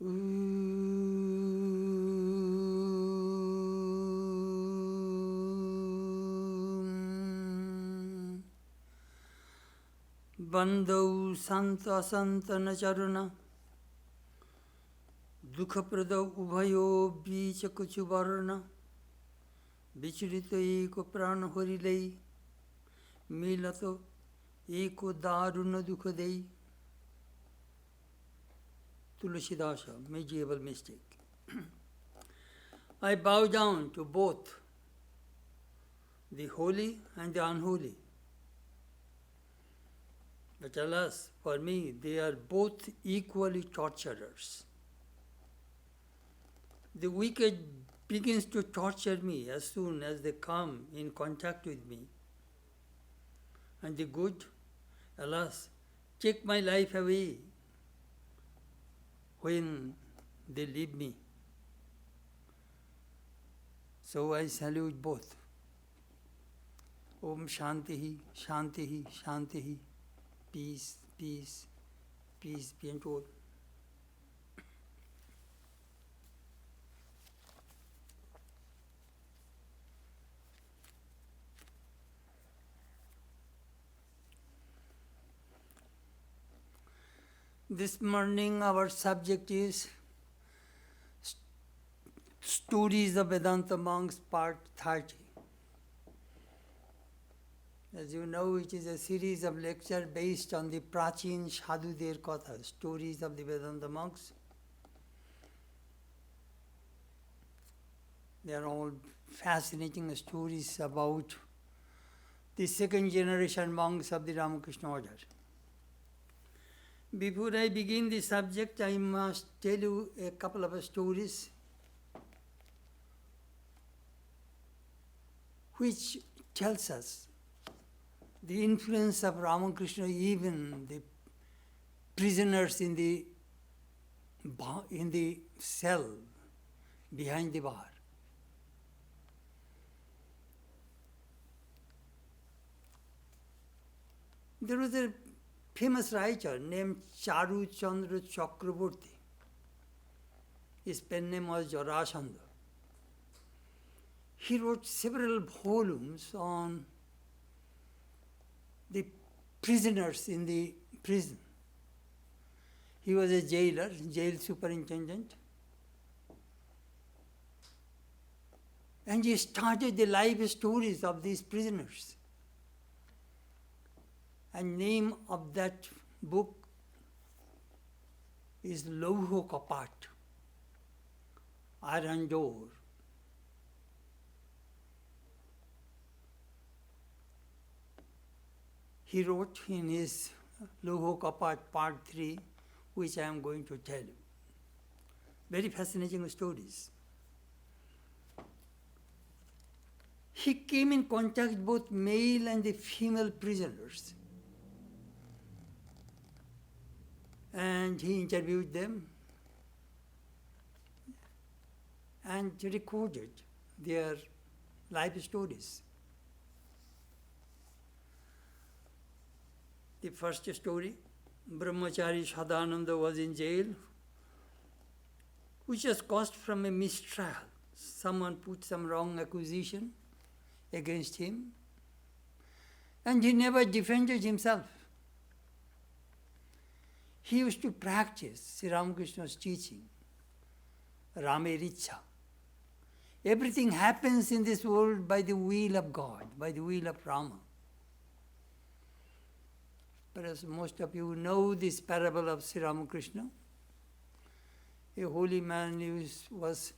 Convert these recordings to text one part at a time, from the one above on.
Bandau Santa Santana Charuna Dukhaprada Ubhayo Bicha Kuchubarna Bichurito Eko Prana Horilei Milato Eko Daruna Dukhadei. Tulashidasa, medieval mystic. I bow down to both the holy and the unholy. But alas, for me, they are both equally torturers. The wicked begins to torture me as soon as they come in contact with me. And the good, alas, take my life away when they leave me. So I salute both. Om Shantihi, Shantihi, Shantihi. Peace, peace, peace be unto all. This morning our subject is Stories of Vedanta Monks, Part 30. As you know, it is a series of lectures based on the Prachin Sadhuder Katha, stories of the Vedanta monks. They are all fascinating stories about the second generation monks of the Ramakrishna order. Before I begin the subject, I must tell you a couple of stories which tells us the influence of Ramakrishna, even the prisoners in the cell behind the bar. There was a famous writer named Charu Chandra Chakraborty. His pen name was Jarasandha. He wrote several volumes on the prisoners in the prison. He was a jailer, jail superintendent. And he started the life stories of these prisoners. And name of that book is Lauho Kapat, Iron Door. He wrote in his Lauho Kapat Part 3, which I am going to tell you. Very fascinating stories. He came in contact with both male and the female prisoners. And he interviewed them and recorded their life stories. The first story, Brahmachari Sadananda was in jail, which was caused from a mistrial. Someone put some wrong accusation against him, and he never defended himself. He used to practice Sri Ramakrishna's teaching, Ramericha. Everything happens in this world by the will of God, by the will of Rama. Perhaps most of you know this parable of Sri Ramakrishna. A holy man was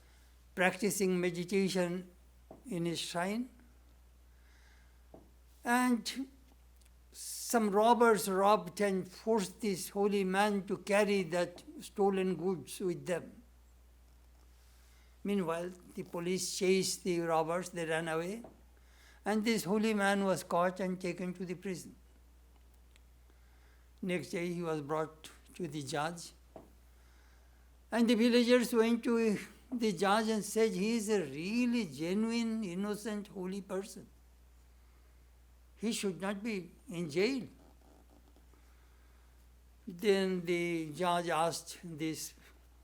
practicing meditation in his shrine, and some robbers robbed and forced this holy man to carry that stolen goods with them. Meanwhile, the police chased the robbers, they ran away, and this holy man was caught and taken to the prison. Next day he was brought to the judge, and the villagers went to the judge and said, he is a really genuine, innocent, holy person. He should not be in jail. Then the judge asked this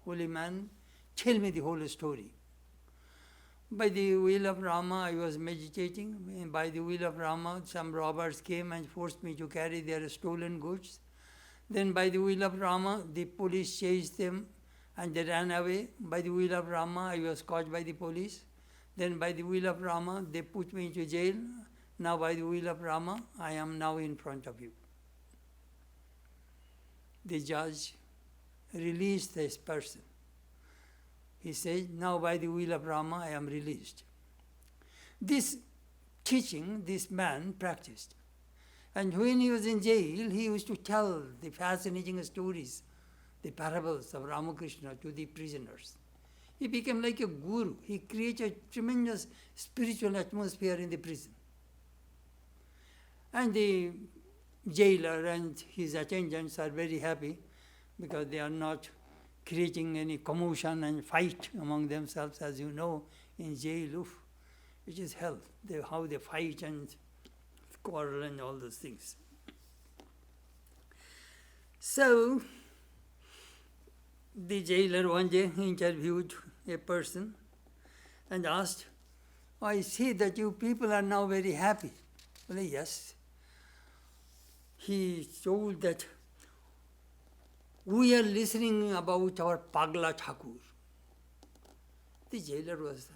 holy man, tell me the whole story. By the will of Rama, I was meditating. And by the will of Rama, some robbers came and forced me to carry their stolen goods. Then by the will of Rama, the police chased them and they ran away. By the will of Rama, I was caught by the police. Then by the will of Rama, they put me into jail. Now by the will of Rama, I am now in front of you. The judge released this person. He said, now by the will of Rama, I am released. This teaching, this man practiced. And when he was in jail, he used to tell the fascinating stories, the parables of Ramakrishna to the prisoners. He became like a guru. He created a tremendous spiritual atmosphere in the prison. And the jailer and his attendants are very happy because they are not creating any commotion and fight among themselves. As you know, in jail, it is hell. How they fight and quarrel and all those things. So, the jailer one day interviewed a person and asked, I see that you people are now very happy. Well, yes. He told that we are listening about our Pagla Thakur. The jailer was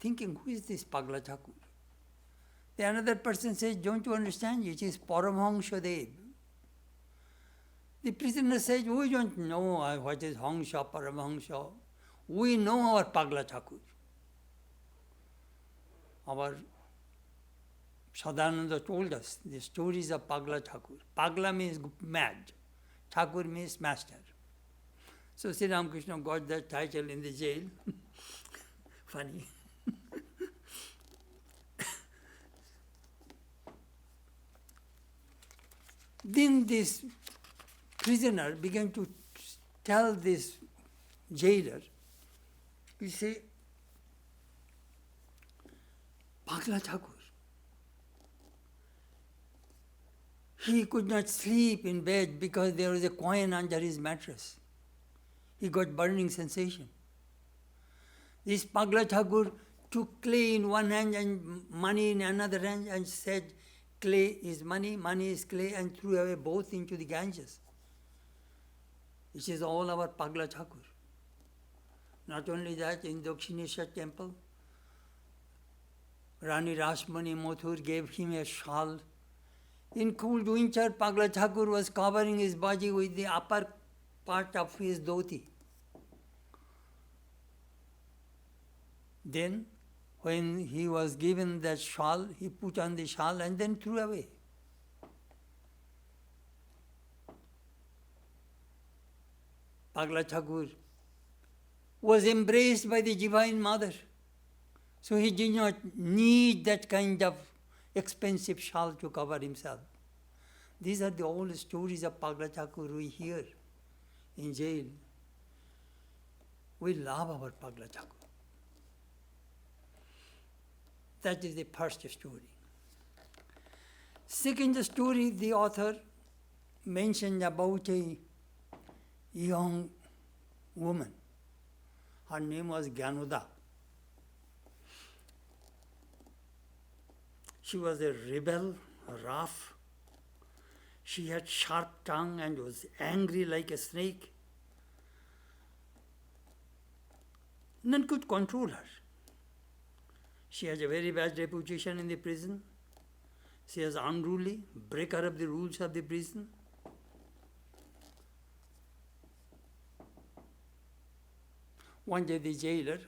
thinking, who is this Pagla Thakur? The another person says, don't you understand? It is Paramahamsa Dev. The prisoner says, we don't know what is Hamsa, Paramahamsa. We know our Pagla Thakur. Our Chetanananda told us the stories of Pagla Thakur. Pagla means mad. Thakur means master. So Sri Ramakrishna got that title in the jail. Funny. Then this prisoner began to tell this jailer, he said, Pagla Thakur, he could not sleep in bed because there was a coin under his mattress. He got burning sensation. This Pagla Thakur took clay in one hand and money in another hand and said, clay is money, money is clay, and threw away both into the Ganges. This is all our Pagla Thakur. Not only that, in Dakshineshwar temple, Rani Rasmani Mathur gave him a shawl. In cold winter, Pagla Thakur was covering his body with the upper part of his dhoti. Then, when he was given that shawl, he put on the shawl and then threw away. Pagla Thakur was embraced by the Divine Mother. So he did not need that kind of expensive shawl to cover himself. These are the old stories of Pagla Thakur we hear in jail. We love our Pagla Thakur. That is the first story. Second story, the author mentioned about a young woman. Her name was Gyanoda. She was a rebel, rough. She had sharp tongue and was angry like a snake. None could control her. She has a very bad reputation in the prison. She is unruly, breaker of the rules of the prison. One day the jailer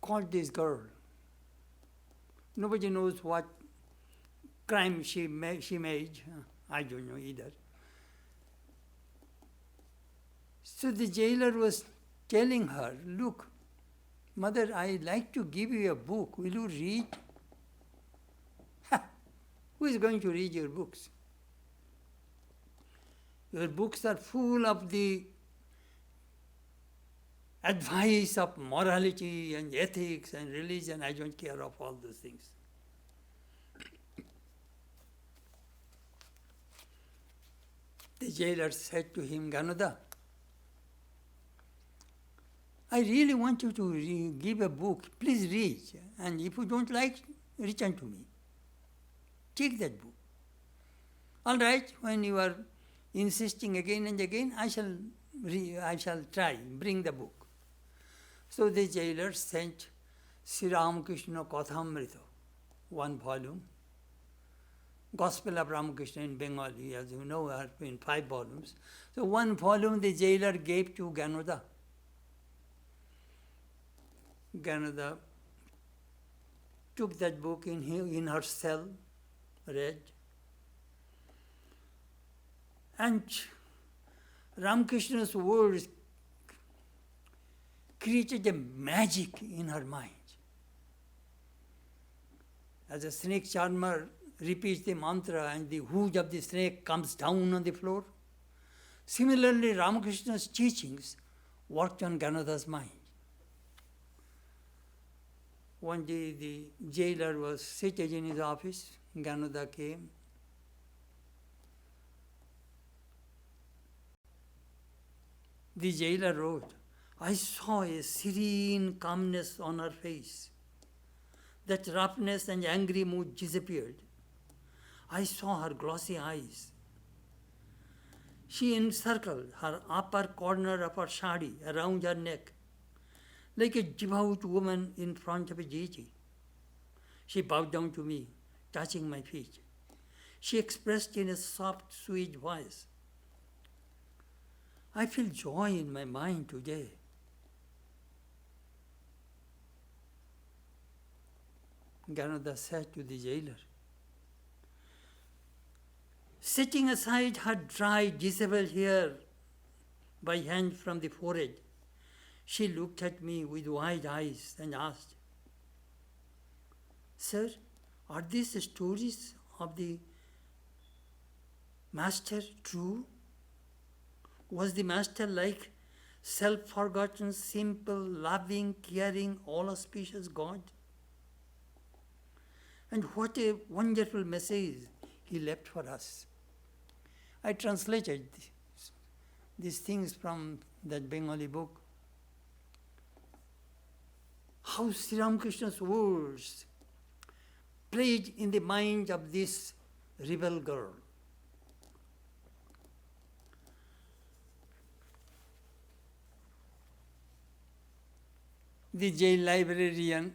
called this girl. Nobody knows what crime she made. I don't know either. So the jailer was telling her, look, Mother, I like to give you a book. Will you read? Who is going to read your books? Your books are full of the advice of morality and ethics and religion. I don't care of all those things. The jailer said to him, Ganada, I really want you to give a book. Please read. And if you don't like, return to me. Take that book. All right, when you are insisting again and again, I shall try, bring the book. So the jailer sent Sri Ramakrishna Kathamrita, 1 volume. Gospel of Ramakrishna in Bengali, as you know, are in 5 volumes. So 1 volume the jailer gave to Ganada. Ganada took that book in her cell, read. And Ramakrishna's words created a magic in her mind. As a snake charmer repeats the mantra and the hoof of the snake comes down on the floor, similarly Ramakrishna's teachings worked on Ganada's mind. One day the jailer was seated in his office. Ganada came. The jailer wrote, I saw a serene calmness on her face. That roughness and angry mood disappeared. I saw her glossy eyes. She encircled her upper corner of her sari around her neck, like a devout woman in front of a deity. She bowed down to me, touching my feet. She expressed in a soft, sweet voice, I feel joy in my mind today. Ganada said to the jailer, setting aside her dry, disabled hair by hand from the forehead, she looked at me with wide eyes and asked, Sir, are these stories of the Master true? Was the Master like self-forgotten, simple, loving, caring, all-auspicious God? And what a wonderful message he left for us. I translated these things from that Bengali book. How Sri Ramakrishna's words played in the mind of this rebel girl. The jail librarian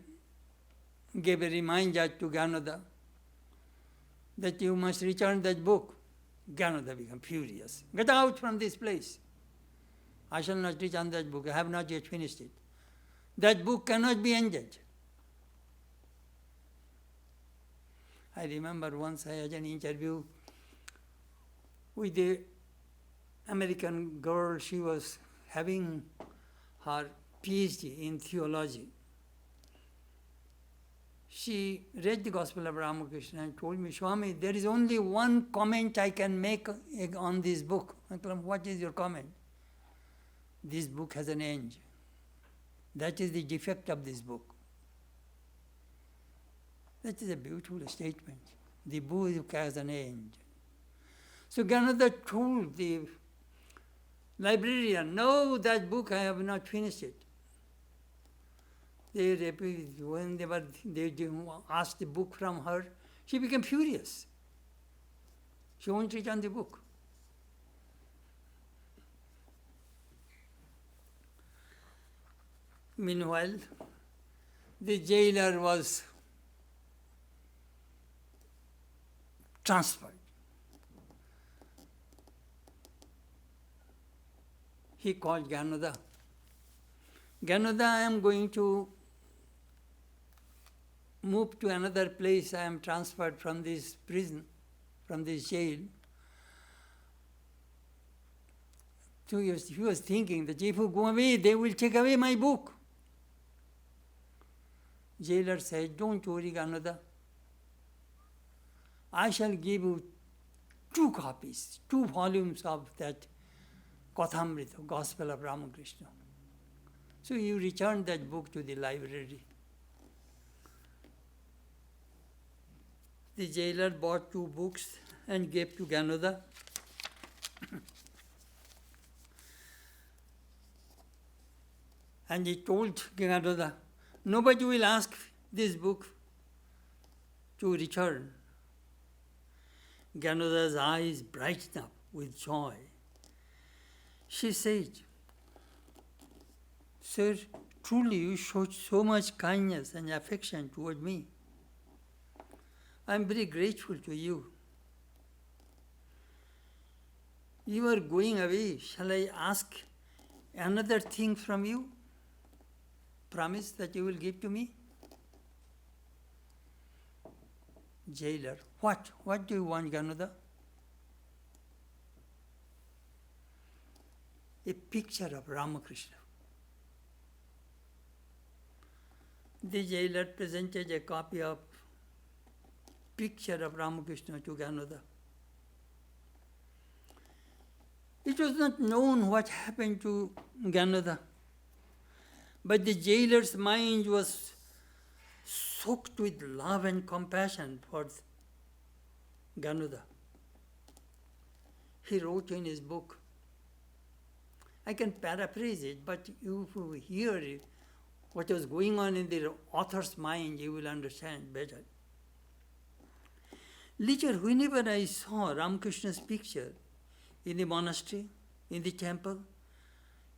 gave a reminder to Ganada that you must return that book. Ganada became furious. Get out from this place. I shall not return that book. I have not yet finished it. That book cannot be ended. I remember once I had an interview with an American girl. She was having her PhD in theology. She read the Gospel of Ramakrishna and told me, Swami, there is only one comment I can make on this book. I told him, what is your comment? This book has an end. That is the defect of this book. That is a beautiful statement. The book has an end. So Ganada told the librarian, no, that book I have not finished it. When they asked the book from her, she became furious. She won't return the book. Meanwhile, the jailer was transferred. He called Ganada. Ganada, I am going to move to another place. I am transferred from this prison, from this jail. So he was thinking that if you go away, they will take away my book. Jailer said, don't worry, Ganada. I shall give you 2 copies, 2 volumes of that Kathamrita, Gospel of Ramakrishna. So you returned that book to the library. The jailer bought 2 books and gave to Ganada. And he told Gangadhara, nobody will ask this book to return. Gangadhara's eyes brightened up with joy. She said, Sir, truly you showed so much kindness and affection toward me. I am very grateful to you. You are going away. Shall I ask another thing from you? Promise that you will give to me? Jailer, what? What do you want, Gangadhara? A picture of Ramakrishna. The jailer presented a copy of picture of Ramakrishna to Gangadhara. It was not known what happened to Gangadhara, but the jailer's mind was soaked with love and compassion for Gangadhara. He wrote in his book, I can paraphrase it, but if you hear it, what was going on in the author's mind, you will understand better. Later, whenever I saw Ramakrishna's picture in the monastery, in the temple,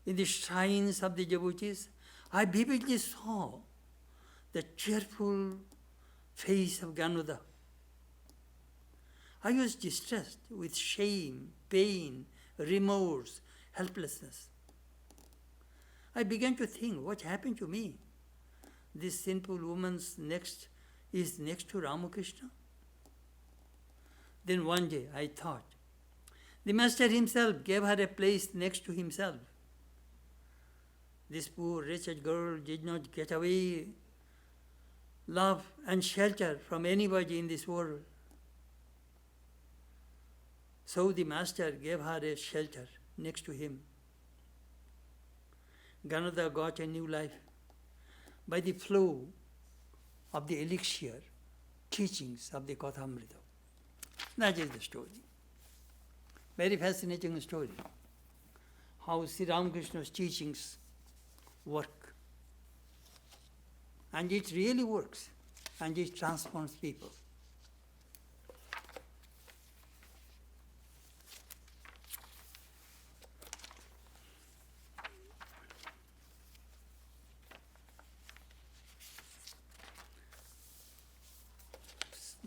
in the shrines of the devotees, I vividly saw the cheerful face of Gangadhara. I was distressed with shame, pain, remorse, helplessness. I began to think, what happened to me? This sinful woman's is next to Ramakrishna? Then one day I thought, the Master himself gave her a place next to himself. This poor wretched girl did not get away love and shelter from anybody in this world. So the Master gave her a shelter next to him. Gangadhara got a new life by the flow of the elixir teachings of the Kathamrita. That is the story. Very fascinating story. How Sri Ramakrishna's teachings work. And it really works. And it transforms people.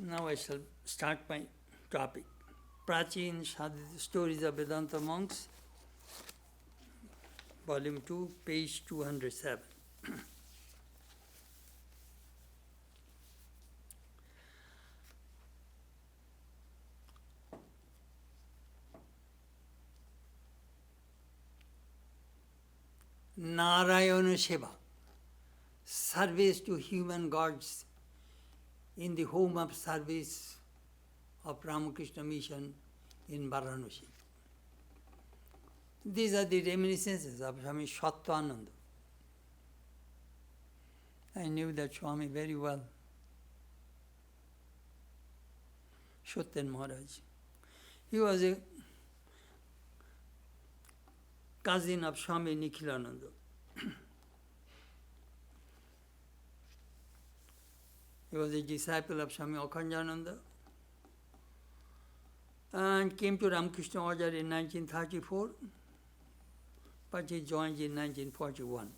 Now I shall start my topic. Prachin Stories of Vedanta Monks, Volume 2, page 207. Narayana Seva, service to human gods in the home of service of Ramakrishna Mission in Varanasi. These are the reminiscences of Swami Chetanananda. I knew that Swami very well. Chetan Maharaj. He was a cousin of Swami Nikhilananda. He was a disciple of Swami Akhandananda and came to Ramakrishna Order in 1934, but he joined in 1941.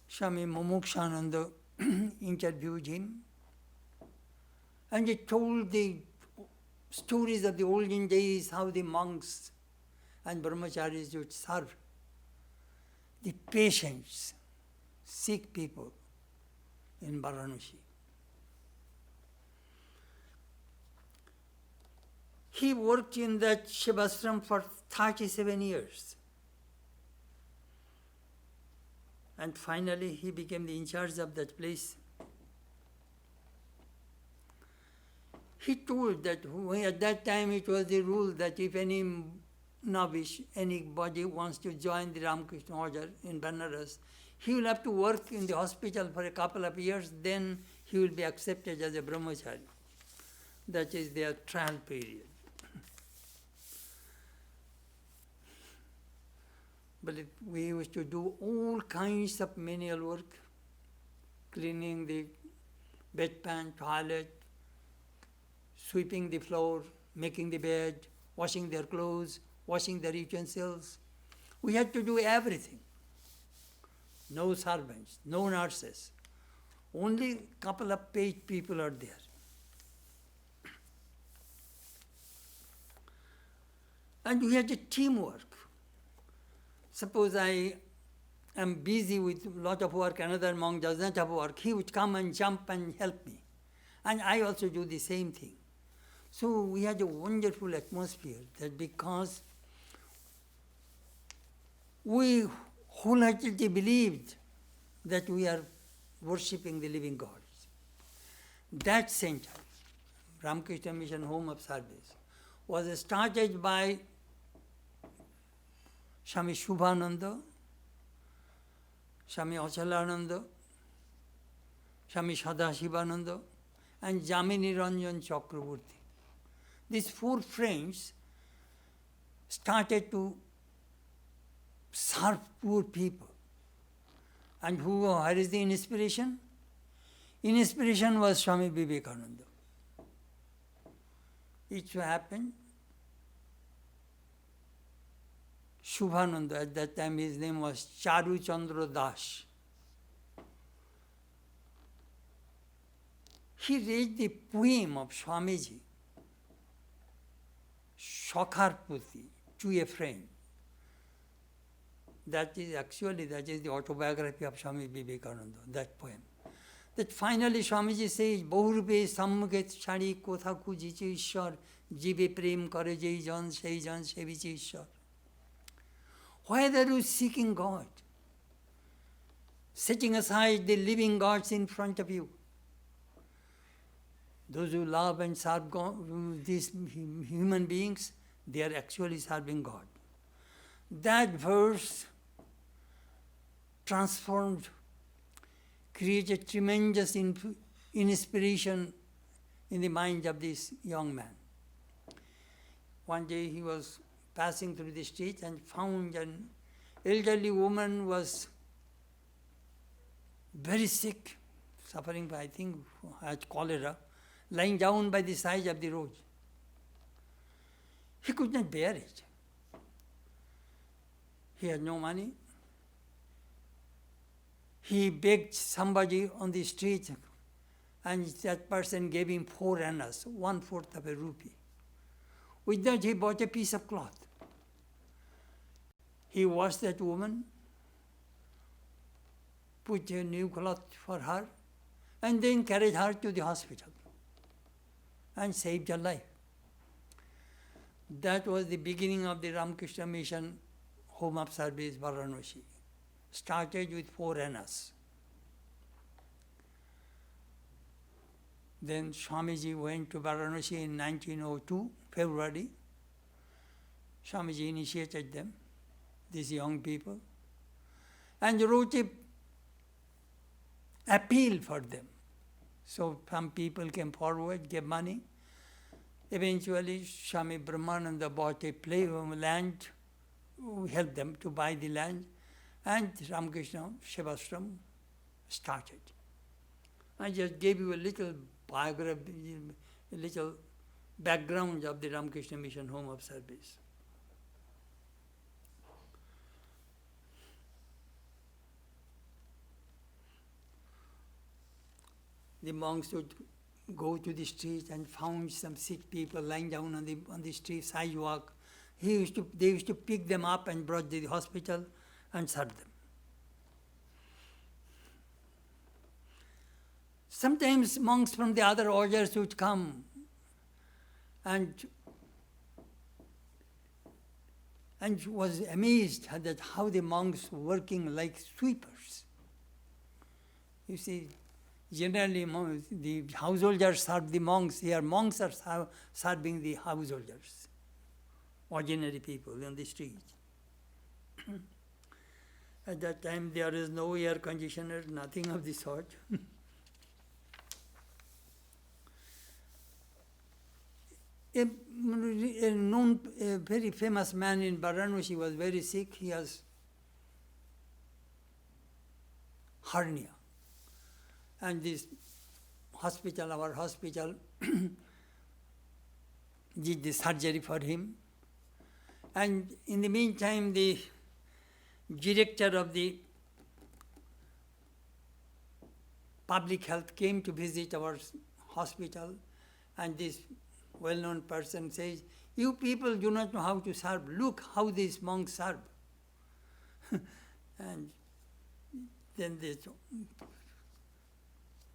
Swami Mumukshananda interviewed him and he told the stories of the olden days, how the monks and brahmacharis would serve the patients, sick people in Varanasi. He worked in that Shivashram for 37 years. And finally he became the in charge of that place. He told that at that time it was the rule that if any novice, anybody wants to join the Ramakrishna Order in Banaras, he will have to work in the hospital for a couple of years, then he will be accepted as a brahmachari. That is their trial period. But we used to do all kinds of menial work, cleaning the bedpan, toilet, sweeping the floor, making the bed, washing their clothes, washing their utensils. We had to do everything. No servants, no nurses. Only a couple of paid people are there. And we had a teamwork. Suppose I am busy with a lot of work, another monk does not have work, he would come and jump and help me. And I also do the same thing. So we had a wonderful atmosphere that because we wholeheartedly believed that we are worshipping the living God. That center, Ramakrishna Mission Home of Service, was started by Swami Shubhananda, Swami Achalananda, Swami Sadashivananda, and Jamini Ranjan Chakraborty. These four friends started to serve poor people. And where is the inspiration? Inspiration was Swami Vivekananda. It so happened, Shubhananda, at that time his name was Charu Chandra Das. He read the poem of Swamiji, Shakharputi, to a friend. That is the autobiography of Swami Vivekananda, that poem. That finally Swamiji says, Bahurupe sammuget shari kotha kujiche ishwar, jibe prem kare jai jan seviche ishwar. Why are you seeking God? Setting aside the living gods in front of you. Those who love and serve God, these human beings, they are actually serving God. That verse transformed, created tremendous inspiration in the mind of this young man. One day he was passing through the street and found an elderly woman was very sick, suffering, I think, had cholera, lying down by the side of the road. He could not bear it. He had no money. He begged somebody on the street, and that person gave him 4 annas, 1/4 of a rupee. With that, he bought a piece of cloth. He washed that woman, put a new cloth for her, and then carried her to the hospital and saved her life. That was the beginning of the Ramakrishna Mission Home of Service, Varanasi. Started with 4 annas. Then Swamiji went to Varanasi in 1902, February. Swamiji initiated them, these young people, and wrote an appeal for them. So some people came forward, gave money. Eventually, Swami Brahmananda bought a land, helped them to buy the land, and Ramakrishna Sevashram started. I just gave you a little biography, a little background of the Ramakrishna Mission Home of Service. The monks would go to the street and found some sick people lying down on the street sidewalk. They used to pick them up and brought to the hospital and serve them. Sometimes monks from the other orders would come and was amazed at how the monks were working like sweepers. You see, generally the householders serve the monks. Here monks are serving the householders, ordinary people on the street. At that time there is no air conditioner, nothing of the sort. a very famous man in Varanasi was very sick. He has hernia. And this hospital, our hospital, did the surgery for him. And in the meantime, the director of the public health came to visit our hospital, and this well-known person says, "You people do not know how to serve. Look how these monks serve." And then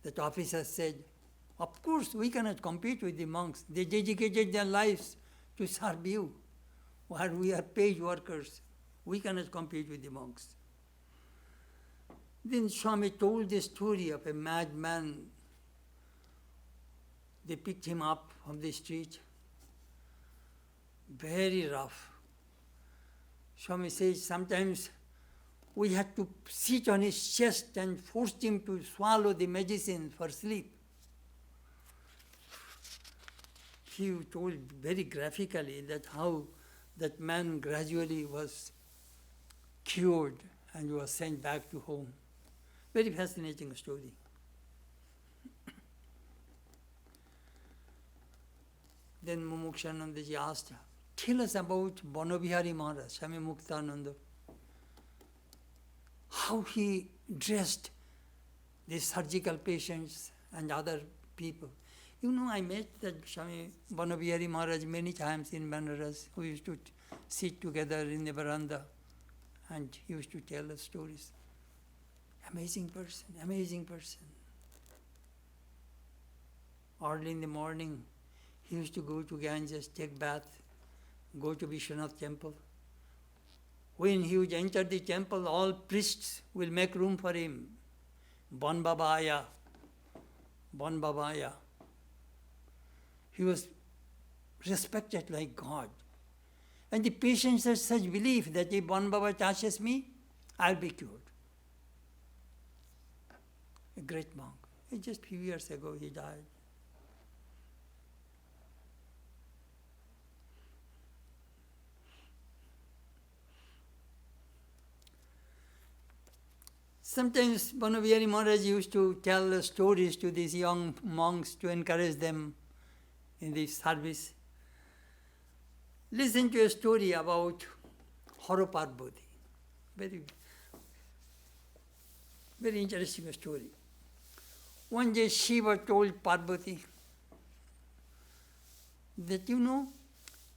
that officer said, "Of course, we cannot compete with the monks. They dedicated their lives to serve you, while we are paid workers. We cannot compete with the monks." Then Swami told the story of a madman. They picked him up from the street, very rough. Swami says sometimes we had to sit on his chest and force him to swallow the medicine for sleep. He told very graphically that how that man gradually was cured and was sent back to home. Very fascinating story. Then Mumukshanandaji asked, "Tell us about Banabihari Maharaj, Swami Muktananda, how he dressed the surgical patients and other people." You know, I met that Swami Banabihari Maharaj many times in Banaras. We used to sit together in the veranda and he used to tell us stories. Amazing person, amazing person. Early in the morning, he used to go to Ganges, take bath, go to Vishwanath temple. When he would enter the temple, all priests will make room for him. Bon Babaya, Bon Babaya. He was respected like God. And the patients had such belief that if Bon Baba touches me, I'll be cured. A great monk. Just a few years ago he died. Sometimes Banabihari Maharaj used to tell stories to these young monks to encourage them in the service. Listen to a story about Parvati. Very, very interesting story. One day Shiva told Parvati that, you know,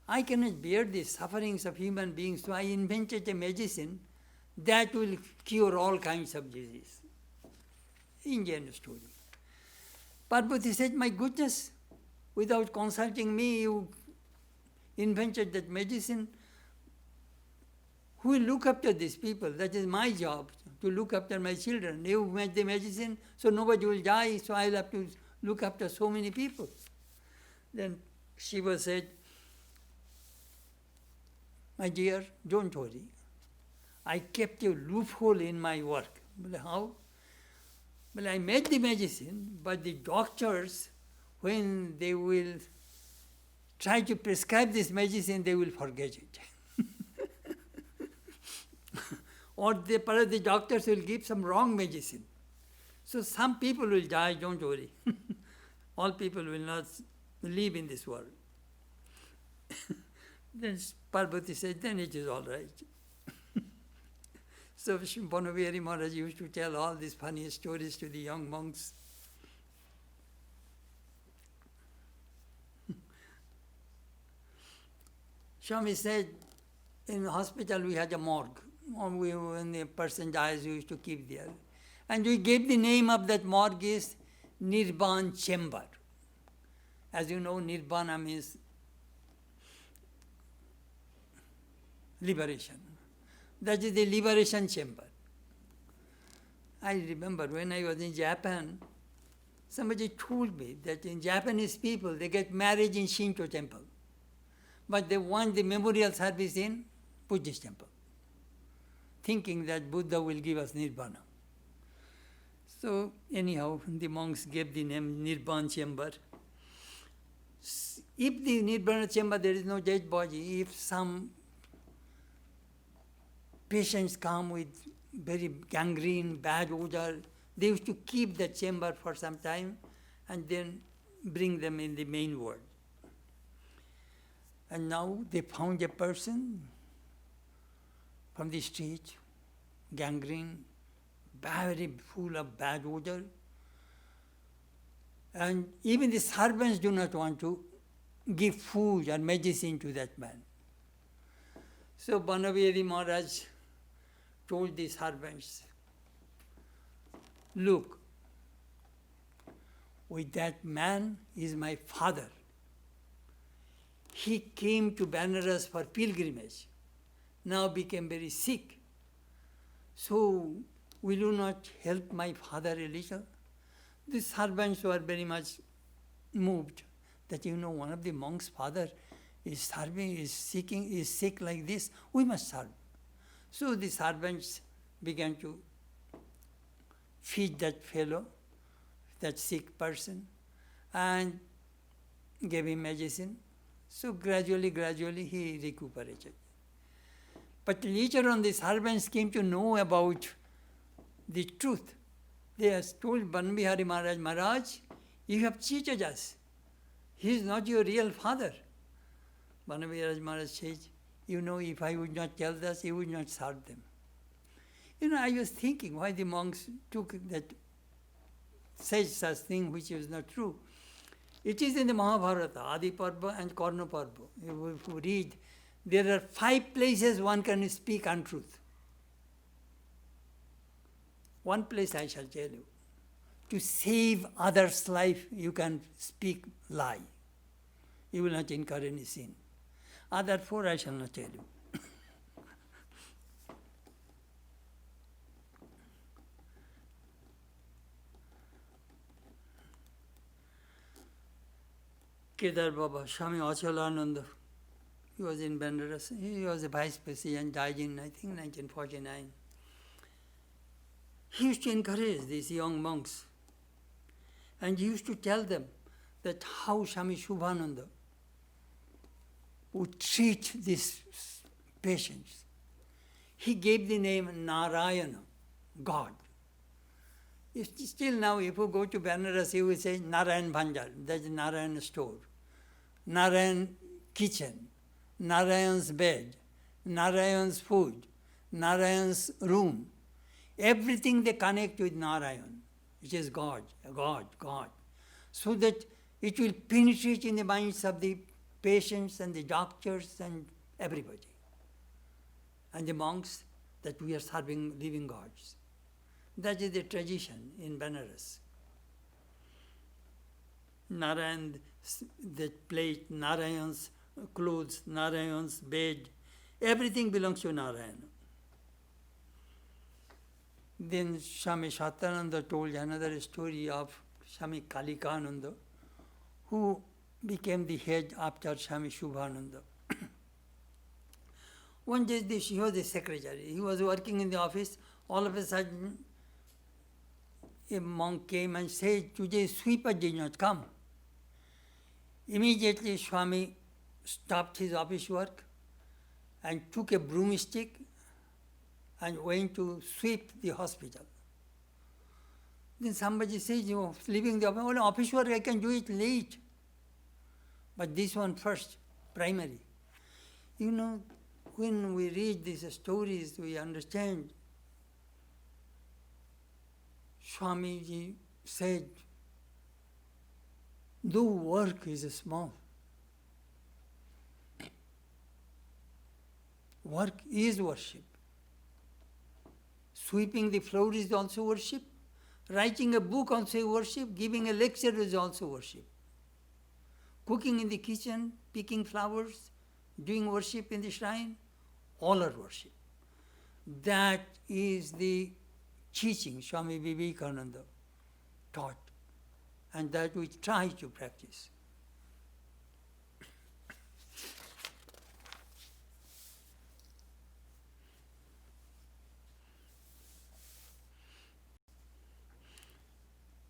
I cannot bear the sufferings of human beings, so I invented a medicine that will cure all kinds of disease. Indian story. Parvati said, "My goodness, without consulting me, you invented that medicine. Who will look after these people? That is my job, to look after my children. You made the medicine, so nobody will die, so I'll have to look after so many people." Then Shiva said, "My dear, don't worry. I kept a loophole in my work." Well, how? Well, I made the medicine, but the doctors, when they will try to prescribe this medicine, they will forget it. Or the doctors will give some wrong medicine. So some people will die, don't worry. All people will not live in this world. Then Parvati said, "Then it is all right." So Banabihari Maharaj used to tell all these funny stories to the young monks. Swami said, in the hospital we had a morgue. When a person dies, we used to keep there. And we gave the name of that morgue is Nirban Chamber. As you know, Nirbana means liberation. That is the liberation chamber. I remember when I was in Japan, somebody told me that in Japanese people, they get married in Shinto temple. But they want the memorial service in Buddhist temple, thinking that Buddha will give us Nibbana. So anyhow, the monks gave the name Nirban Chamber. If the Nirvana chamber there is no dead body, if some patients come with very gangrene, bad odor, they used to keep the chamber for some time and then bring them in the main ward. And now they found a person from the street, gangrene, very full of bad odor. And even the servants do not want to give food or medicine to that man. So Banaveri Maharaj told the servants, look, with that man is my father. He came to Benares for pilgrimage, now became very sick. So will you not help my father a little? The servants were very much moved that, one of the monks' father is serving, is sick like this, we must serve. So the servants began to feed that fellow, that sick person, and gave him medicine. So gradually he recuperated. But later on the servants came to know about the truth. They have told Banbihari Maharaj, Maharaj, you have cheated us. He is not your real father. Banbihari Maharaj says, if I would not tell this, you would not serve them. I was thinking why the monks took that, said such thing which is not true. It is in the Mahabharata, Adi Parva and Karna Parva. If you read, there are 5 places one can speak untruth. One place I shall tell you. To save others' life, you can speak lie. You will not incur any sin. Other 4 I shall not tell you. Kedar Baba, Swami Achalananda, he was in Benares. He was a vice president, died in, I think, 1949. He used to encourage these young monks. And he used to tell them that how Swami Shubhananda would treat these patients. He gave the name Narayana, God. Still now, if you go to Benares, you will say Narayan Bhanjar, that's Narayan store, Narayan kitchen, Narayan's bed, Narayan's food, Narayan's room. Everything they connect with Narayan, which is God, God, God. So that it will penetrate in the minds of the patients and the doctors and everybody. And the monks, that we are serving living gods. That is the tradition in Benares. Narayan, that plate, Narayan's clothes, Narayan's bed, everything belongs to Narayana. Then Swami Chetanananda told another story of Swami Kalikananda, who became the head after Swami Shubhananda. One day he was the secretary. He was working in the office. All of a sudden, a monk came and said, today sweeper did not come. Immediately Swami stopped his office work and took a broomstick and went to sweep the hospital. Then somebody says, leaving the office work, I can do it late. But this one first, primary. When we read these stories, we understand. Swamiji said, though work is small, work is worship. Sweeping the floor is also worship. Writing a book also worship. Giving a lecture is also worship. Cooking in the kitchen, picking flowers, doing worship in the shrine, all are worship. That is the teaching Swami Vivekananda taught, and that we try to practice.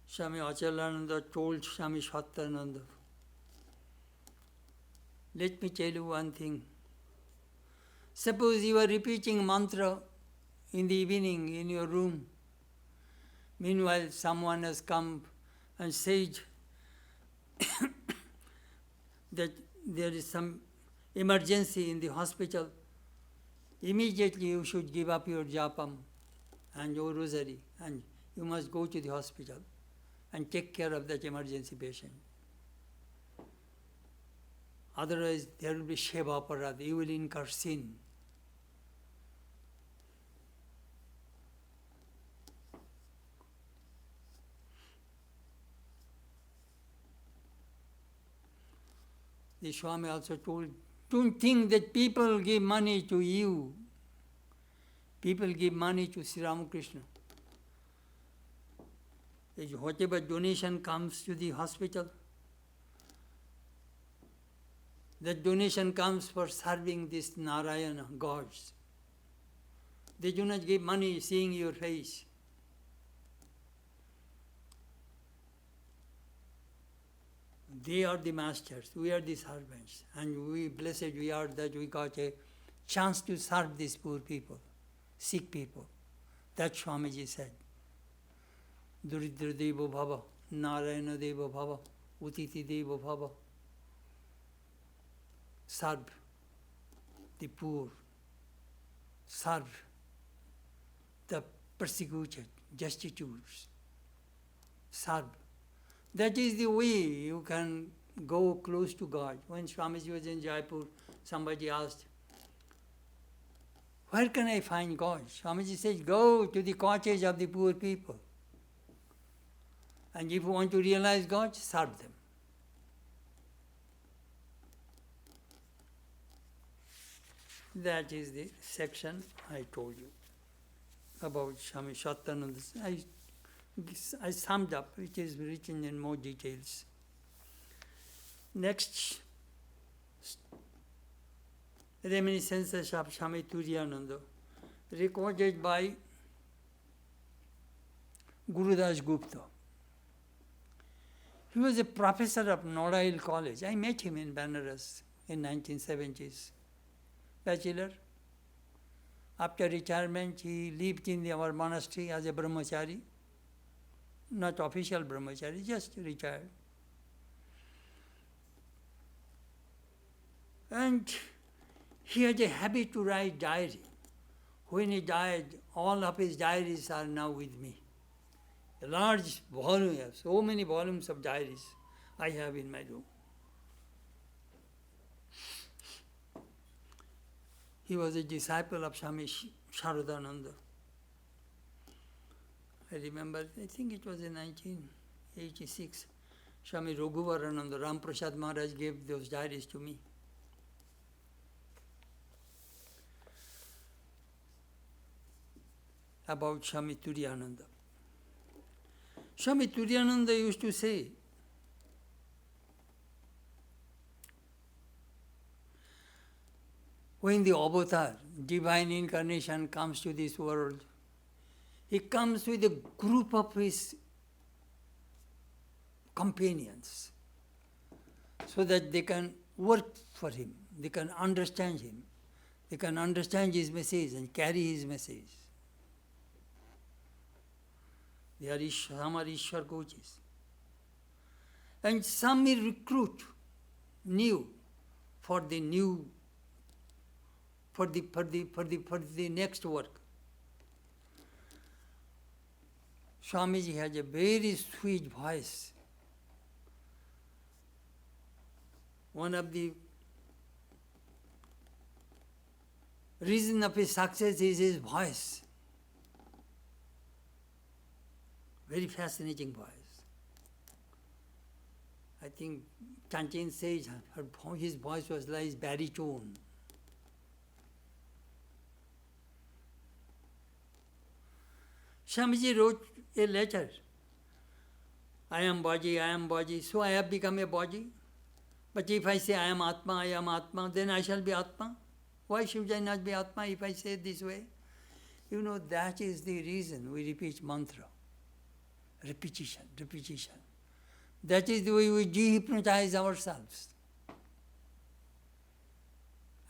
Swami Achalananda told Swami Chetanananda, Let me tell you one thing. Suppose you are repeating mantra in the evening in your room. Meanwhile, someone has come and said that there is some emergency in the hospital. Immediately you should give up your japam and your rosary, and you must go to the hospital and take care of that emergency patient. Otherwise, there will be Sheva Aparad, you will incur sin. The Swami also told, don't think that people give money to you. People give money to Sri Ramakrishna. Whatever donation comes to the hospital, that donation comes for serving this Narayana, gods. They do not give money seeing your face. They are the masters, we are the servants, and we blessed we are that we got a chance to serve these poor people, sick people. That Swamiji said. Duridra Devo Bhava, Narayana Devo Bhava, Utiti Devo Bhava. Serve the poor, serve the persecuted, destitutes, serve. That is the way you can go close to God. When Swamiji was in Jaipur, somebody asked, where can I find God? Swamiji said, go to the cottage of the poor people. And if you want to realize God, serve them. That is the section I told you about Swami Chetanananda. I summed up, it is written in more details. Next, reminiscences of Swami Turiyananda, recorded by Gurudas Gupta. He was a professor of Nodail College. I met him in Banaras in 1970s. Bachelor. After retirement, he lived in our monastery as a brahmachari. Not official brahmachari, just retired. And he had a habit to write diary. When he died, all of his diaries are now with me. A large volume, so many volumes of diaries I have in my room. He was a disciple of Swami Sharadananda. I remember, I think it was in 1986, Swami Raghuvarananda, Ram Prasad Maharaj gave those diaries to me. About Swami Turiyananda. Swami Turiyananda used to say, when the avatar, divine incarnation comes to this world, he comes with a group of his companions so that they can work for him, they can understand him, they can understand his message and carry his message. They are some are Ishwar coaches. And some will recruit new for the next work. Swamiji has a very sweet voice. One of the reason of his success is his voice. Very fascinating voice. I think Chanchin says his voice was like baritone. Swamiji wrote a letter. I am body, so I have become a body. But if I say I am Atma, then I shall be Atma. Why should I not be Atma if I say it this way? You know, that is the reason we repeat mantra. Repetition. That is the way we de-hypnotize ourselves.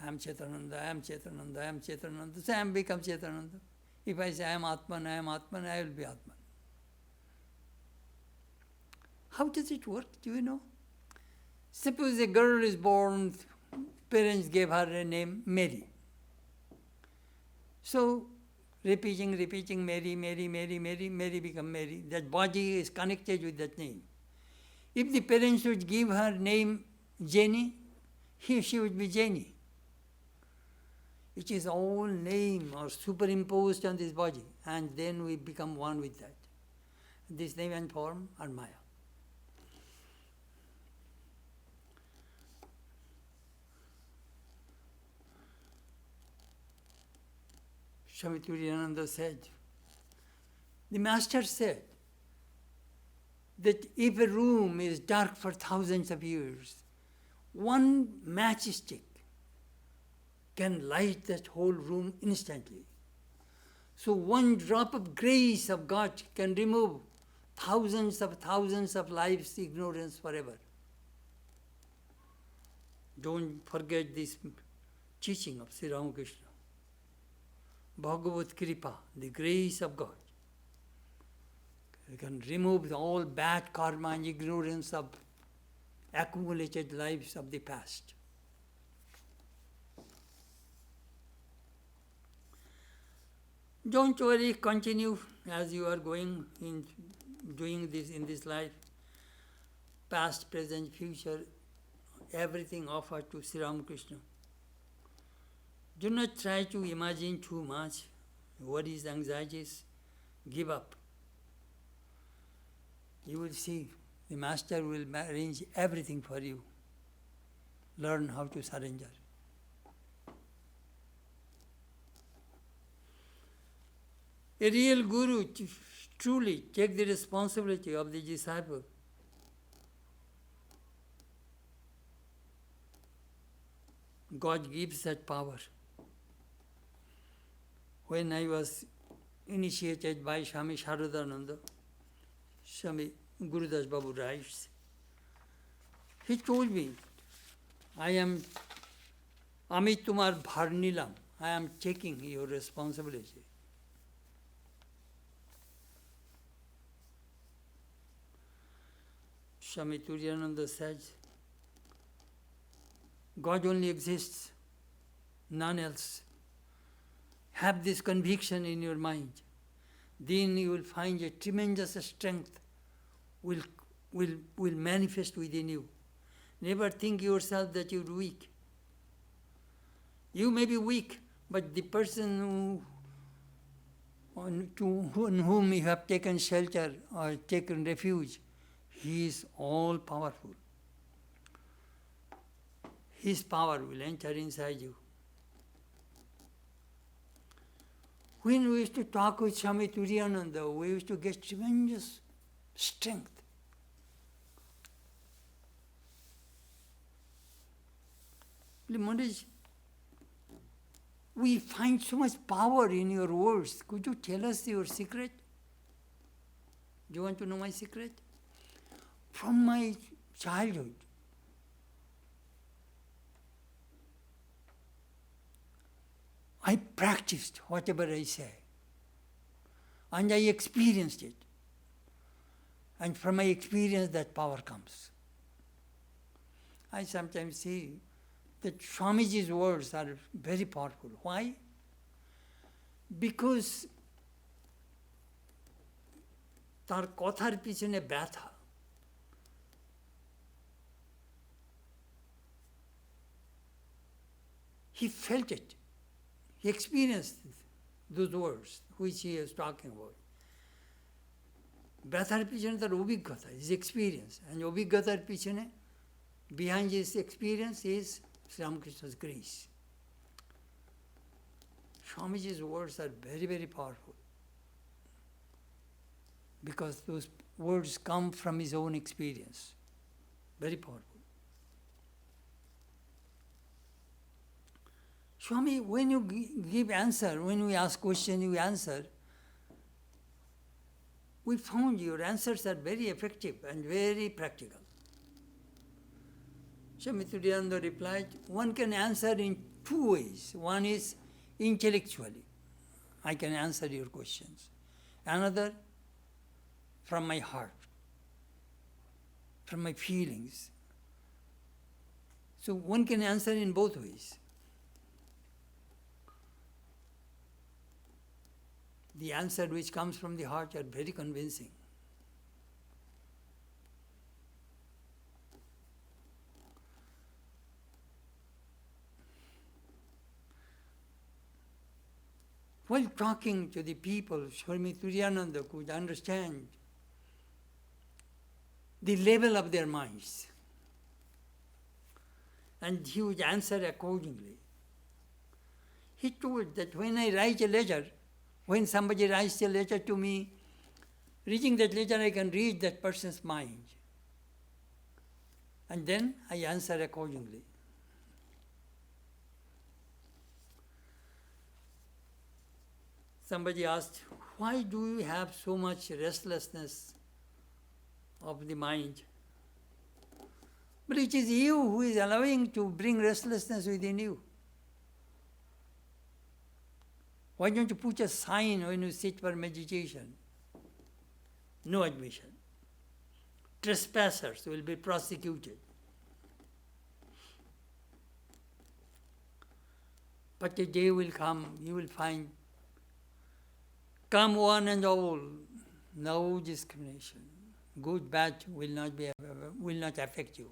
I am Chetanananda, I am Chetanananda, I am Chetanananda. So I am become Chetanananda. If I say I am Atman, I will be Atman. How does it work? Do you know? Suppose a girl is born, parents gave her a name Mary. So, repeating, Mary, Mary become Mary. That body is connected with that name. If the parents would give her name Jenny, she would be Jenny. It is all name or superimposed on this body, and then we become one with that. This name and form are Maya. Swami Chetanananda said, the master said that if a room is dark for thousands of years, one matchstick can light that whole room instantly. So one drop of grace of God can remove thousands of lives' ignorance forever. Don't forget this teaching of Sri Ramakrishna. Bhagavad Kripa, the grace of God. You can remove all bad karma and ignorance of accumulated lives of the past. Don't worry, continue as you are going in doing this in this life. Past, present, future, everything offered to Sri Ramakrishna. Do not try to imagine too much. Worries, anxieties, give up. You will see the Master will arrange everything for you. Learn how to surrender. A real guru truly take the responsibility of the disciple. God gives that power. When I was initiated by Swami Sharadananda, Swami Gurudas Babu writes, he told me, Ami tumar bhar nilam, I am taking your responsibility. Swami Chetanananda says, God only exists, none else. Have this conviction in your mind. Then you will find a tremendous strength will manifest within you. Never think yourself that you're weak. You may be weak, but the person on whom you have taken shelter or taken refuge, he is all powerful. His power will enter inside you. When we used to talk with Swami Chetanananda, we used to get tremendous strength. Maharaj, we find so much power in your words. Could you tell us your secret? Do you want to know my secret? From my childhood, I practiced whatever I say. And I experienced it. And from my experience, that power comes. I sometimes see that Swamiji's words are very powerful. Why? Because তার কথার পিছনে ব্যথা। He felt it. He experienced those words which he is talking about. ব্যথার পিছনে তার অভিজ্ঞতা, his experience. And অভিজ্ঞতার পিছনে, behind his experience is Sri Ramakrishna's grace. Swamiji's words are very, very powerful. Because those words come from his own experience. Very powerful. Swami, when you give answer, when we ask question, you answer, we found your answers are very effective and very practical. Swami Chetanananda replied, one can answer in two ways. One is intellectually, I can answer your questions. Another, from my heart, from my feelings. So one can answer in both ways. The answer which comes from the heart are very convincing. While talking to the people, Swami Turiyananda could understand the level of their minds, and he would answer accordingly. He told that when I write a letter, when somebody writes a letter to me, reading that letter I can read that person's mind. And then I answer accordingly. Somebody asked, why do you have so much restlessness of the mind? But it is you who is allowing to bring restlessness within you. Why don't you put a sign when you sit for meditation? No admission. Trespassers will be prosecuted. But a day will come, you will find, come one and all, no discrimination. Good, bad will not affect you.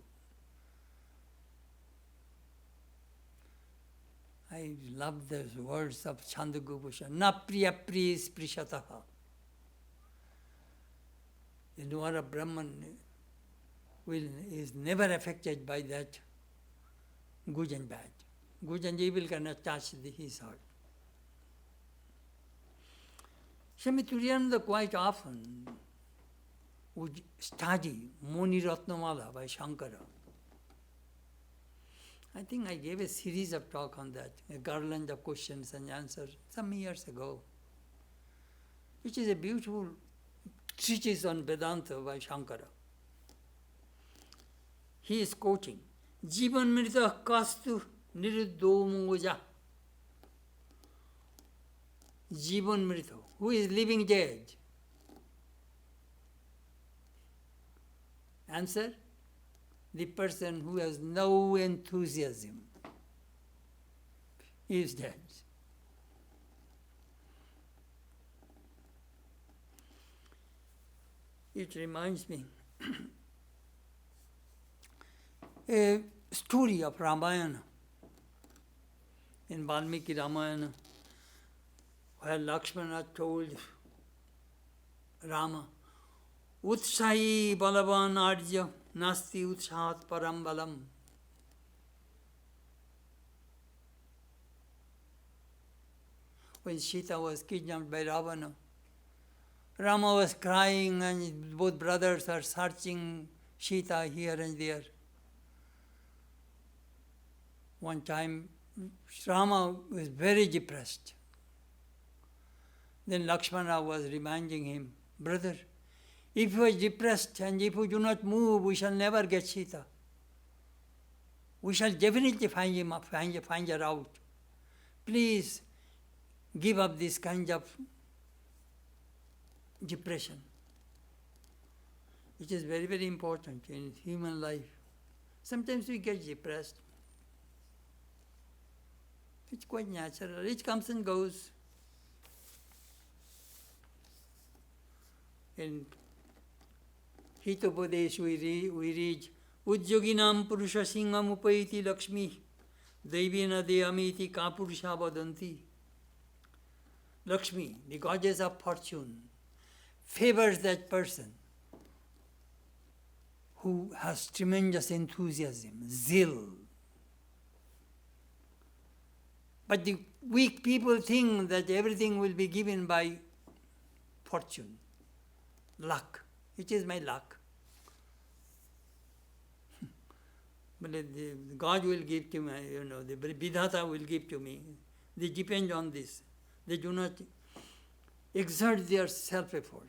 I love those words of Chandogopusha. Na priya priya sprishataha. The knower of Brahman is never affected by that good and bad. Good and evil cannot touch his heart. Swami Turiyananda quite often would study Muni Ratnamala by Shankara. I think I gave a series of talk on that, a garland of questions and answers, some years ago, which is a beautiful treatise on Vedanta by Shankara. He is quoting, Jivan Mrita Kastu Niruddhomoja. Jivan Mrita, who is living dead? Answer, the person who has no enthusiasm is dead. It reminds me a story of Ramayana, in Valmiki Ramayana, where Lakshmana told Rama, Utsahi balavan arjya nasti utshat param balam. When Sita was kidnapped by Ravana, Rama was crying and both brothers are searching Sita here and there. One time, Rama was very depressed. Then Lakshmana was reminding him, brother, if you are depressed and if you do not move, we shall never get Sita. We shall definitely find her out. Please give up this kind of depression. It is very, very important in human life. Sometimes we get depressed. It's quite natural. It comes and goes. In Hitopadesh we read, Ujjoginam purusha singham upaiti lakshmi, devina deyamiti ka purusha vadanti. Lakshmi, the goddess of fortune, favors that person who has tremendous enthusiasm, zeal. But the weak people think that everything will be given by fortune, luck. It is my luck. But God will give to me, the Vedanta will give to me. They depend on this. They do not exert their self-effort.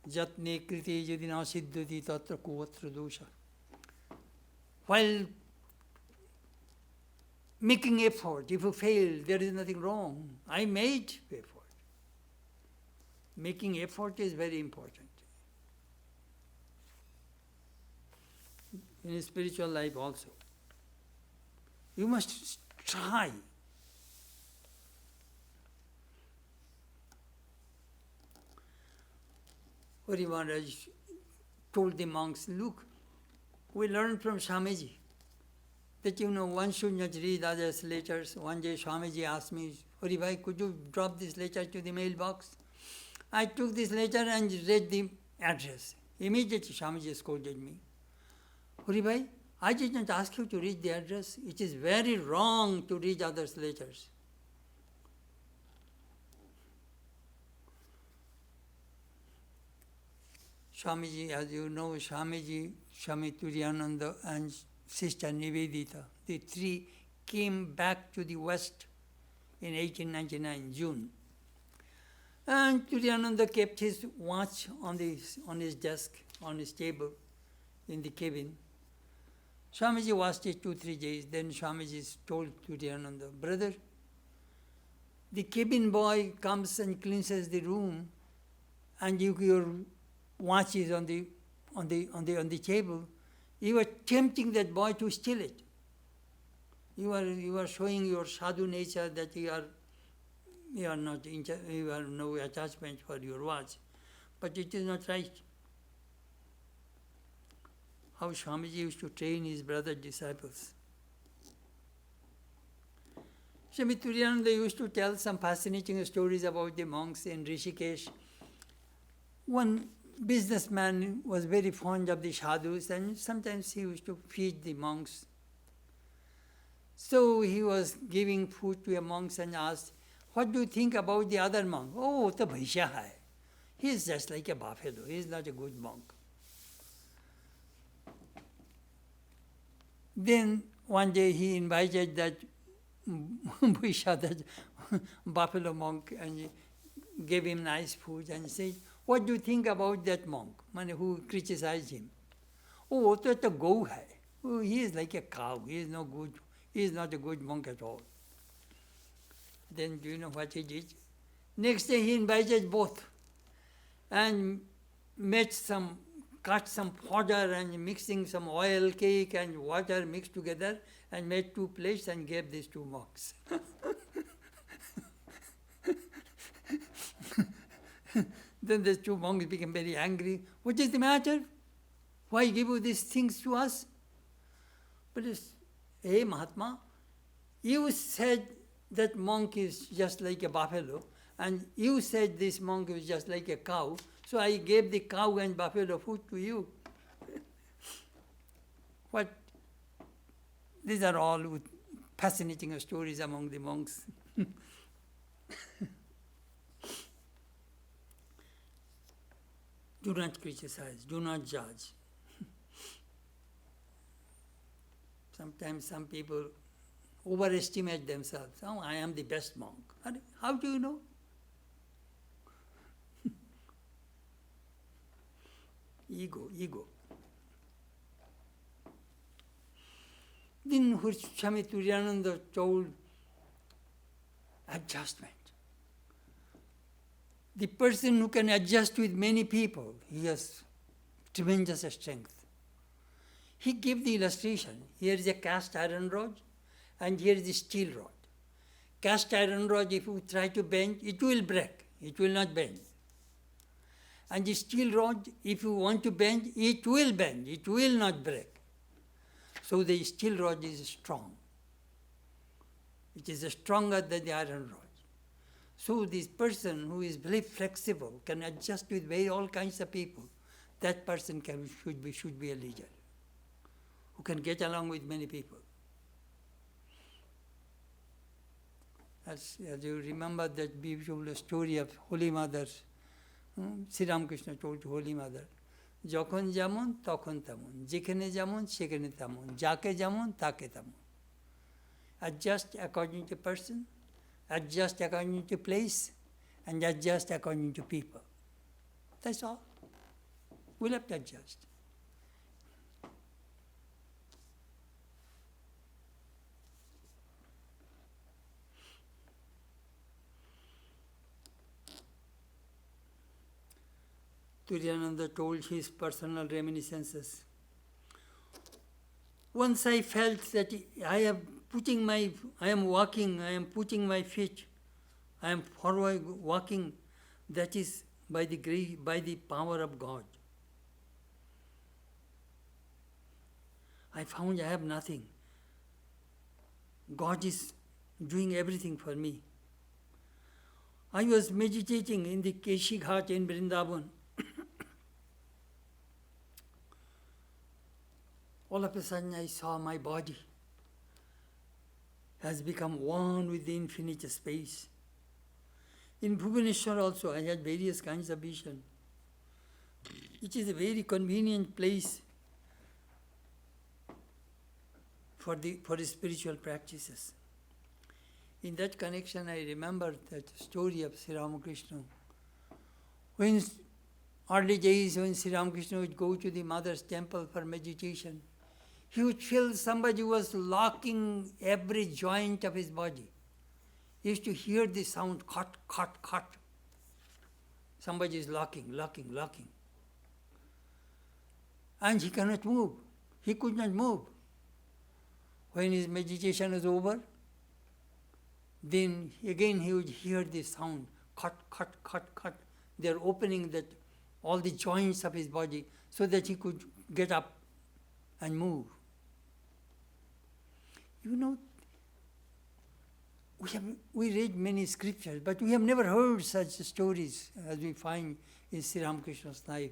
Jatne kriti yadina siddhati tatra kuvatra dosha. While making effort, if you fail, there is nothing wrong. I made effort. Making effort is very important. In spiritual life also. You must try. Hari Maharaj told the monks, look, we learned from Swamiji that one should not read others' letters. One day Swamiji asked me, Hari Bhai, could you drop this letter to the mailbox? I took this letter and read the address. Immediately Swamiji scolded me. Hari Bhai, I did not ask you to read the address. It is very wrong to read others' letters. Swamiji, as you know, Swamiji, Swami Turiyananda and Sister Nivedita, the three came back to the West in 1899, June. And Turiyananda kept his watch on his desk, on his table in the cabin. Swamiji watched it 2-3 days. Then Swamiji told Turiyananda, brother, the cabin boy comes and cleanses the room, and your watch is on the table. You are tempting that boy to steal it. You are showing your sadhu nature that you have no attachment for your watch, but it is not right. How Swamiji used to train his brother disciples. Swami Turiyananda used to tell some fascinating stories about the monks in Rishikesh. One businessman was very fond of the sadhus, and sometimes he used to feed the monks. So he was giving food to a monk and asked, what do you think about the other monk? Oh, to Bhaishya hai. He is just like a buffalo. He is not a good monk. Then one day he invited that Bhaishya, that buffalo monk, and gave him nice food and said, what do you think about that monk who criticized him? Oh, to go hai. Oh, he is like a cow. He is no good. He is not a good monk at all. Then do you know what he did? Next day he invited both and cut some fodder and mixing some oil, cake and water mixed together and made 2 plates and gave these 2 monks. Then the 2 monks became very angry. What is the matter? Why give you these things to us? But hey Mahatma, you said that monk is just like a buffalo, and you said this monk is just like a cow, so I gave the cow and buffalo food to you. These are all fascinating stories among the monks. Do not criticize, do not judge. Sometimes some people overestimate themselves. Oh, I am the best monk. How do you know? Ego. Then Swami Turiyananda told adjustment. The person who can adjust with many people, he has tremendous strength. He gave the illustration. Here is a cast iron rod, and here is the steel rod. Cast iron rod, if you try to bend, it will break. It will not bend. And the steel rod, if you want to bend, it will bend. It will not break. So the steel rod is strong. It is stronger than the iron rod. So this person who is very flexible, can adjust with all kinds of people, that person should be a leader, who can get along with many people. As you remember that beautiful story of Holy Mother, Sri Ramakrishna told to Holy Mother, যখন যেমন তখন তেমন, যেখানে যেমন সেখানে তেমন, যাকে যেমন তাকে তেমন. Adjust according to person, adjust according to place, and adjust according to people. That's all. We'll have to adjust. Chetanananda told his personal reminiscences. Once I felt that I am putting my feet, I am forward walking, that is by the power of God. I found I have nothing. God is doing everything for me. I was meditating in the Keshi Ghat in Vrindavan. All of a sudden I saw my body has become one with the infinite space. In Bhubaneswar also I had various kinds of vision. It is a very convenient place for spiritual practices. In that connection I remember that story of Sri Ramakrishna. When early days when Sri Ramakrishna would go to the mother's temple for meditation, he would feel somebody was locking every joint of his body. He used to hear the sound, cut, cut, cut. Somebody is locking. And he cannot move. He could not move. When his meditation was over, then again he would hear the sound, cut, cut, cut, cut. They are opening all the joints of his body so that he could get up and move. You know, we read many scriptures, but we have never heard such stories as we find in Sri Ramakrishna's life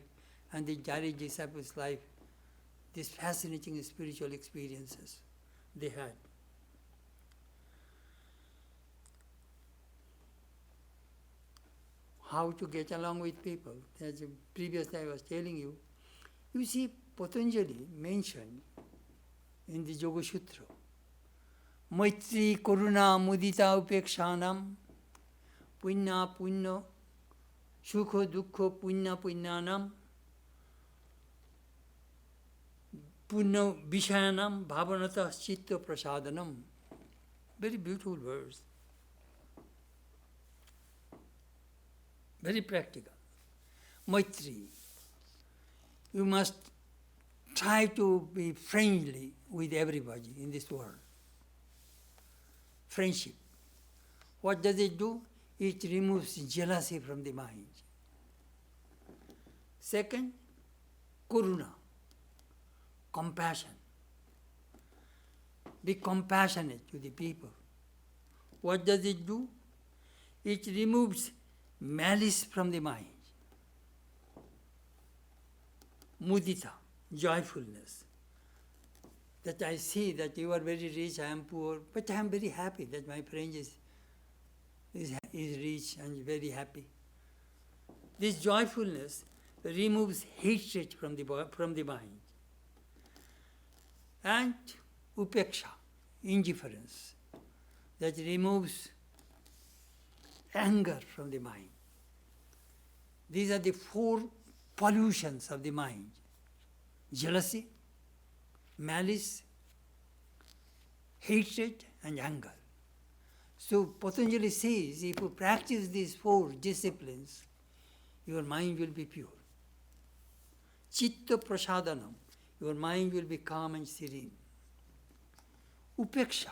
and the Jari disciples' life, these fascinating spiritual experiences they had. How to get along with people. As previously I was telling you, you see Patanjali mentioned in the Yoga Sutra, Maitri, Karuna, Mudita, Upekshanam, Punya, Punya, Sukho, Dukho, Punya, Punyanam, Punya, Vishayanam, Bhavanata, Chitta, Prasadanam. Very beautiful verse. Very practical. Maitri. You must try to be friendly with everybody in this world. Friendship. What does it do? It removes jealousy from the mind. Second, karuna, compassion. Be compassionate to the people. What does it do? It removes malice from the mind. Mudita, joyfulness. That I see that you are very rich, I am poor, but I am very happy that my friend is rich and very happy. This joyfulness removes hatred from the mind. And upeksha, indifference, that removes anger from the mind. These are the four pollutions of the mind: jealousy, malice, hatred, and anger. So Patanjali says, if you practice these four disciplines, your mind will be pure. Chitta prasadanam, your mind will be calm and serene. Upeksha,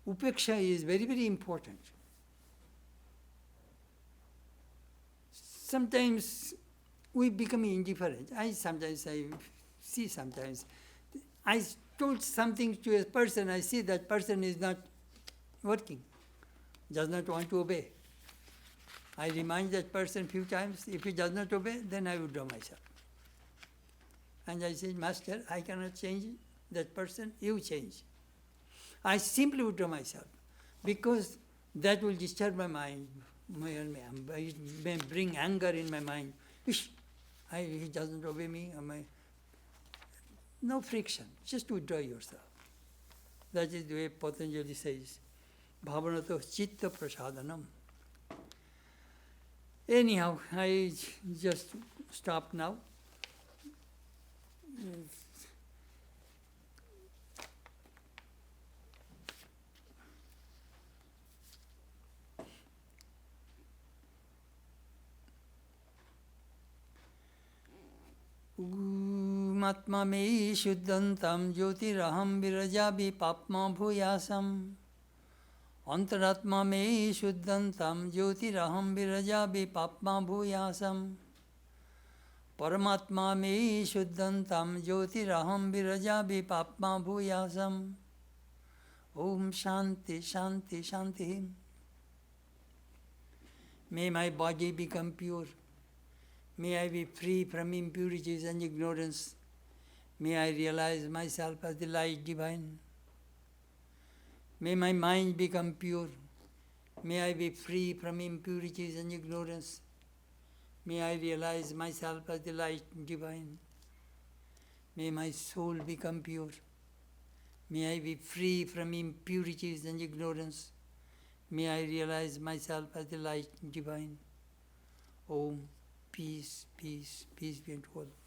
upeksha is very, very important. Sometimes we become indifferent. I told something to a person, I see that person is not working, does not want to obey. I remind that person few times, if he does not obey, then I withdraw myself. And I said, Master, I cannot change that person, you change. I simply withdraw myself, because that will disturb my mind. It may bring anger in my mind. He doesn't obey me. No friction, just withdraw yourself. That is the way Patanjali says. Bhavanato chitta prasadanam. Anyhow, I just stop now. Matma me shuddhantam jyotiraham virajabi papma bhuyasam. Antaratma me shuddhantam jyotiraham virajabi papma bhuyasam. Paramatma me shuddhantam jyotiraham virajabi papma bhuyasam. Om Shanti Shanti Shanti. May my body become pure. May I be free from impurities and ignorance. May I realize myself as the light divine. May my mind become pure. May I be free from impurities and ignorance. May I realize myself as the light divine. May my soul become pure. May I be free from impurities and ignorance. May I realize myself as the light divine. Om. Peace, peace, peace be unto all.